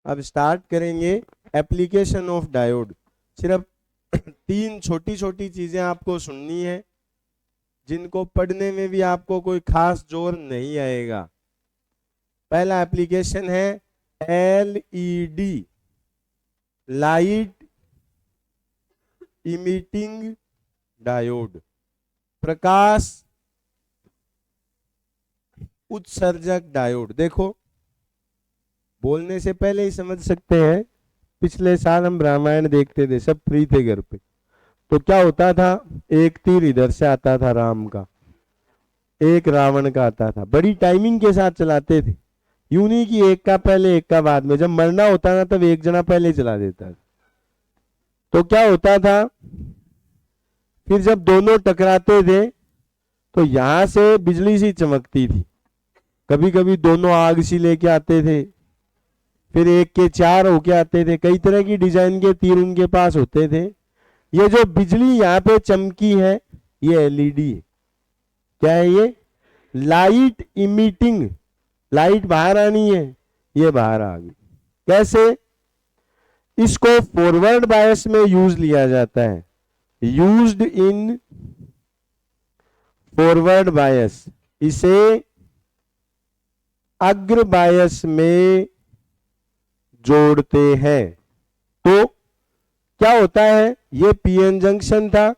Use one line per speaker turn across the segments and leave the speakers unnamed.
अब स्टार्ट करेंगे application of diode. सिर्फ 3 छोटी छोटी चीजें आपको सुननी है, जिनको पढ़ने में भी आपको कोई खास जोर नहीं आएगा। पहला एप्लीकेशन है एलईडी, लाइट इमिटिंग डायोड, प्रकाश उत्सर्जक डायोड। देखो, बोलने से पहले ही समझ सकते हैं, पिछले साल हम रामायण देखते थे, सब फ्री थे घर पे। तो क्या होता था, एक तीर इधर से आता था राम का, एक रावण का आता था, बड़ी टाइमिंग के साथ चलाते थे। यूं नहीं कि एक का पहले एक का बाद में, जब मरना होता ना तब एक जना पहले चला देता था। तो क्या होता था, फिर जब दोनों टकराते थे तो यहां से बिजली सी चमकती थी, कभी कभी दोनों आग सी लेके आते थे, फिर एक के 4 होके आते थे, कई तरह की डिजाइन के तीर उनके पास होते थे। ये जो बिजली यहाँ पे चमकी है ये एलईडी है। क्या है ये? Light emitting. लाइट बाहर आनी है, ये बाहर आ गई। कैसे? इसको फॉरवर्ड बायस में यूज लिया जाता है, यूज्ड इन फॉरवर्ड बायस। इसे अग्र बायस में जोड़ते हैं। तो क्या होता है, ये पीएन जंक्शन था,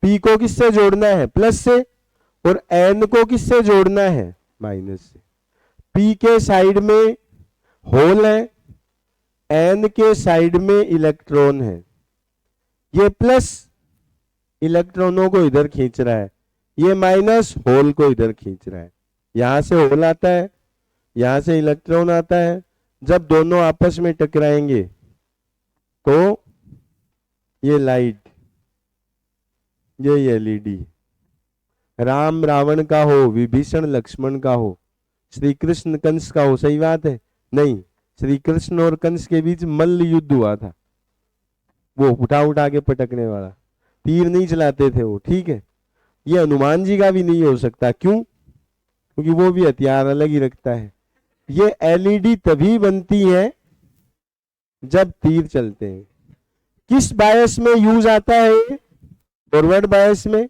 पी को किससे जोड़ना है? प्लस से, और एन को किससे जोड़ना है? माइनस से। पी के साइड में होल है, एन के साइड में इलेक्ट्रॉन है। ये प्लस इलेक्ट्रॉनों को इधर खींच रहा है, ये माइनस होल को इधर खींच रहा है। यहां से होल आता है, यहां से इलेक्ट्रॉन आता है। जब दोनों आपस में टकराएंगे तो ये लाइट, ये एलईडी, राम रावण का हो, विभीषण लक्ष्मण का हो, श्री कृष्ण कंस का हो, सही बात है? नहीं, श्री कृष्ण और कंस के बीच मल्ल युद्ध हुआ था, वो उठा उठा के पटकने वाला, तीर नहीं चलाते थे वो, ठीक है? ये हनुमान जी का भी नहीं हो सकता। क्यों? क्योंकि वो भी हथियार अलग ही रखता है। ये एलईडी तभी बनती है जब तीर चलते हैं। किस बायस में यूज आता है? फॉरवर्ड बायस में।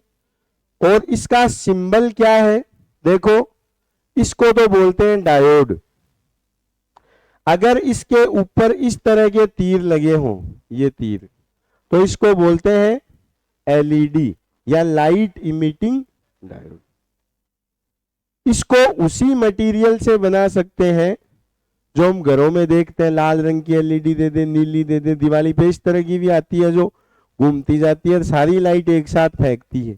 और इसका सिंबल क्या है? देखो, इसको तो बोलते हैं डायोड। अगर इसके ऊपर इस तरह के तीर लगे हों, ये तीर, तो इसको बोलते हैं एलईडी या लाइट इमिटिंग डायोड। इसको उसी मटेरियल से बना सकते हैं जो हम घरों में देखते हैं, लाल रंग की एलईडी दे दे, नीली दे दे, दिवाली पे इस तरह की भी आती है जो घूमती जाती है और सारी लाइट एक साथ फेंकती है।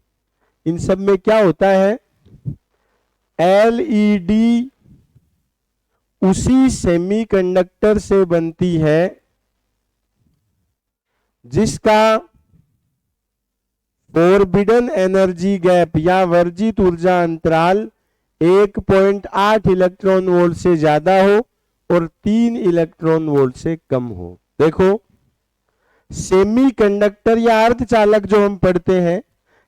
इन सब में क्या होता है, एलईडी उसी सेमीकंडक्टर से बनती है जिसका फोरबिडन एनर्जी गैप या वर्जित ऊर्जा अंतराल 1.8 इलेक्ट्रॉन वोल्ट से ज्यादा हो और 3 इलेक्ट्रॉन वोल्ट से कम हो। देखो, सेमीकंडक्टर या अर्धचालक जो हम पढ़ते हैं,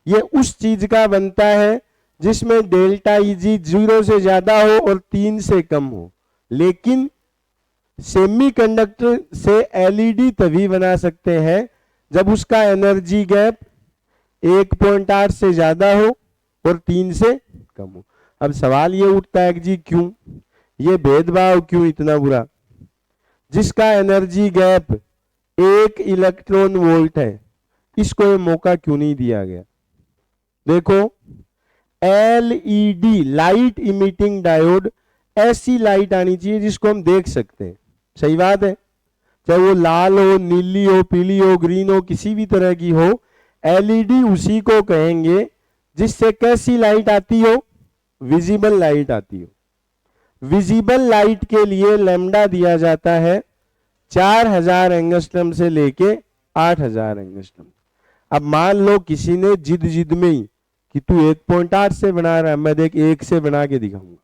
ये उस चीज का बनता है जिसमें डेल्टा ईजी 0 से ज्यादा हो और 3 से कम हो। लेकिन सेमीकंडक्टर से एलईडी तभी बना सकते हैं जब उसका एनर्जी गैप 1.8 से ज्यादा हो और 3 से कम हो। अब सवाल ये उठता है कि जी क्यों ये भेदभाव, क्यों इतना बुरा? जिसका एनर्जी गैप 1 इलेक्ट्रॉन वोल्ट है, इसको ये मौका क्यों नहीं दिया गया? देखो, एलईडी लाइट इमिटिंग डायोड, ऐसी लाइट आनी चाहिए जिसको हम देख सकते हैं। सही बात है? चाहे वो लाल हो, नीली हो, पीली हो, ग्रीन हो, किसी भी तरह की हो, एलईडी उसी को कहेंगे जिससे कैसी लाइट आती हो? विजिबल लाइट आती हो। विजिबल लाइट के लिए लैम्डा दिया जाता है 4000 एंगस्ट्रम से लेके 8000 एंगस्ट्रम। अब मान लो किसी ने जिद में ही कि तू 1.8 से बना रहा है, मैं देख 1 से बना के दिखाऊंगा।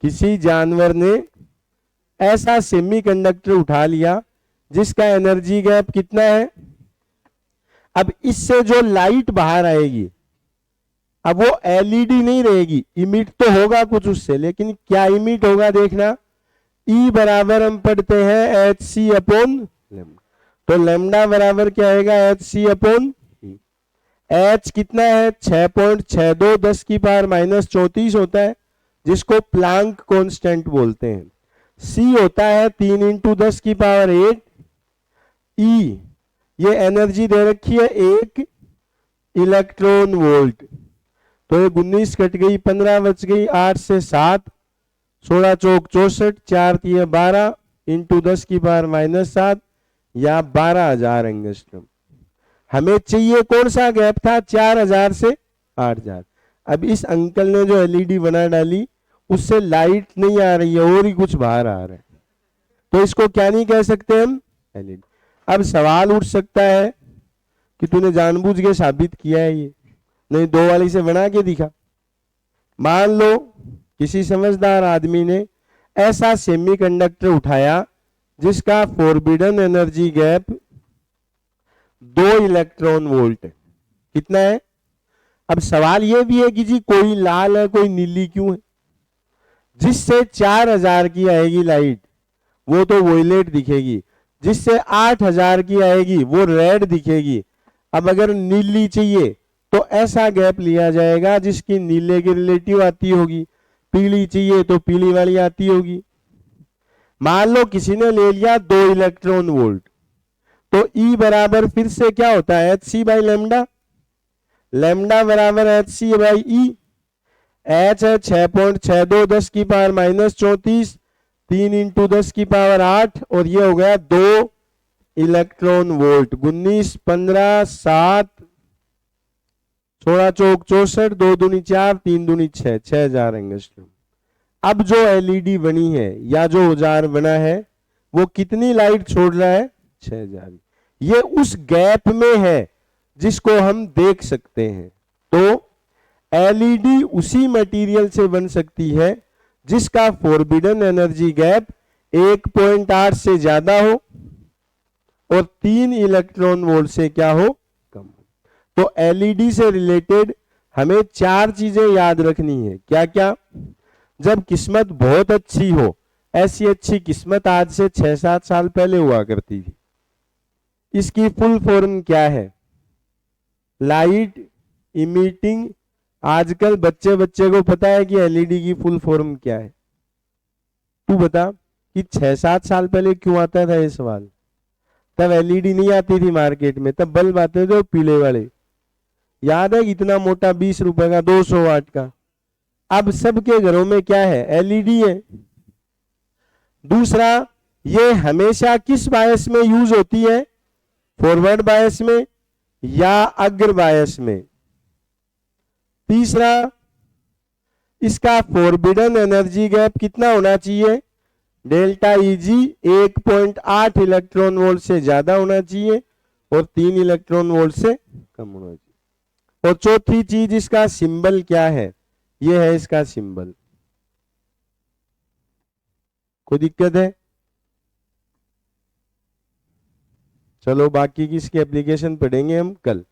किसी जानवर ने ऐसा सेमीकंडक्टर उठा लिया जिसका एनर्जी गैप कितना है? अब इससे जो लाइट बाहर आएगी, अब वो एलईडी नहीं रहेगी, इमिट तो होगा कुछ उससे, लेकिन क्या इमिट होगा देखना, ई बराबर हम पढ़ते हैं एच सी अपॉन लेमडा, तो लेमडा बराबर क्या आएगा एच सी अपॉन ई। एच कितना है 6.62 10 की पावर -34 होता है, जिसको प्लांक कांस्टेंट बोलते हैं। सी होता है 3 × 10 की पावर 8। ई ये एनर्जी दे रखी है 1 इलेक्ट्रॉन वोल्ट, तो ये 19 कट गई 15 बच गई 8 से 7, 16 चौक 64, 4 3 12 × 10 की पावर -7 या 12,000 एंगस्ट्रॉम। हमें चाहिए कौन सा गैप था 4000 से 8000। अब इस अंकल ने जो एलईडी बना डाली उससे लाइट नहीं आ रही है और ही कुछ बाहर आ रहा है, तो इसको क्या नहीं कह सकते हम एलईडी। अब सवाल उठ सकता है कि तूने जानबूझ के साबित किया है ये, नहीं 2 वाली से बना के दिखा। मान लो किसी समझदार आदमी ने ऐसा सेमीकंडक्टर उठाया जिसका forbidden energy gap 2 electron volt है। कितना है? अब सवाल यह भी है कि जी कोई लाल है कोई नीली क्यों है? जिससे 4000 की आएगी लाइट वो तो वोयलेट दिखेगी, जिससे 8000 की आएगी वो रेड दिखेगी। अब अगर नीली चाहिए तो ऐसा गैप लिया जाएगा जिसकी नीले की रिलेटिव आती होगी, पीली चाहिए तो पीली वाली आती होगी। मान लो किसी ने ले लिया 2 इलेक्ट्रॉन वोल्ट, तो E बराबर फिर से क्या होता है H C by lambda, lambda बराबर H C by E. H है 6.62 10 की पावर -34, 3 × 10 की पावर 8, और ये हो गया 2 इलेक्ट्रॉन वोल्ट। 19 15 7 16 चौक 64, 2 दूनी 4 3 दूनी 6, 6000 एंगस्ट्रॉम। अब जो एलईडी बनी है या जो औजार बना है वो कितनी लाइट छोड़ रहा है 6000। ये उस गैप में है जिसको हम देख सकते हैं। तो एलईडी उसी मटेरियल से बन सकती है जिसका फोरबिडन एनर्जी गैप 1.8 से ज्यादा हो और 3 इलेक्ट्रॉन वोल्ट से क्या हो कम हो। तो एलईडी से रिलेटेड हमें 4 चीजें याद रखनी है। क्या क्या? जब किस्मत बहुत अच्छी हो, ऐसी अच्छी किस्मत आज से 6-7 साल पहले हुआ करती थी। इसकी फुल फॉर्म क्या है? Light emitting. आजकल बच्चे को पता है कि एलईडी की फुल फॉर्म क्या है? तू बता कि 6-7 साल पहले क्यों आता था ये सवाल? तब एलईडी नहीं आती थी मार्केट में, तब बल्ब आते थे पीले वाले, याद है? इतना मोटा 20 रुपए का 200 वाट का। अब सबके घरों में क्या है? एलईडी है। दूसरा, ये हमेशा किस बायस में यूज होती है? फॉरवर्ड बायस में या अग्र बायस में? तीसरा, इसका फोरबिडन एनर्जी गैप कितना होना चाहिए? डेल्टा ईजी 1.8 इलेक्ट्रॉन वोल्ट से ज्यादा होना चाहिए और 3 इलेक्ट्रॉन वोल्ट से कम होना चाहिए। और चौथी चीज, इसका सिंबल क्या है? ये है इसका सिंबल। कोई दिक्कत है? चलो बाकी की इसकी एप्लीकेशन पढ़ेंगे हम कल।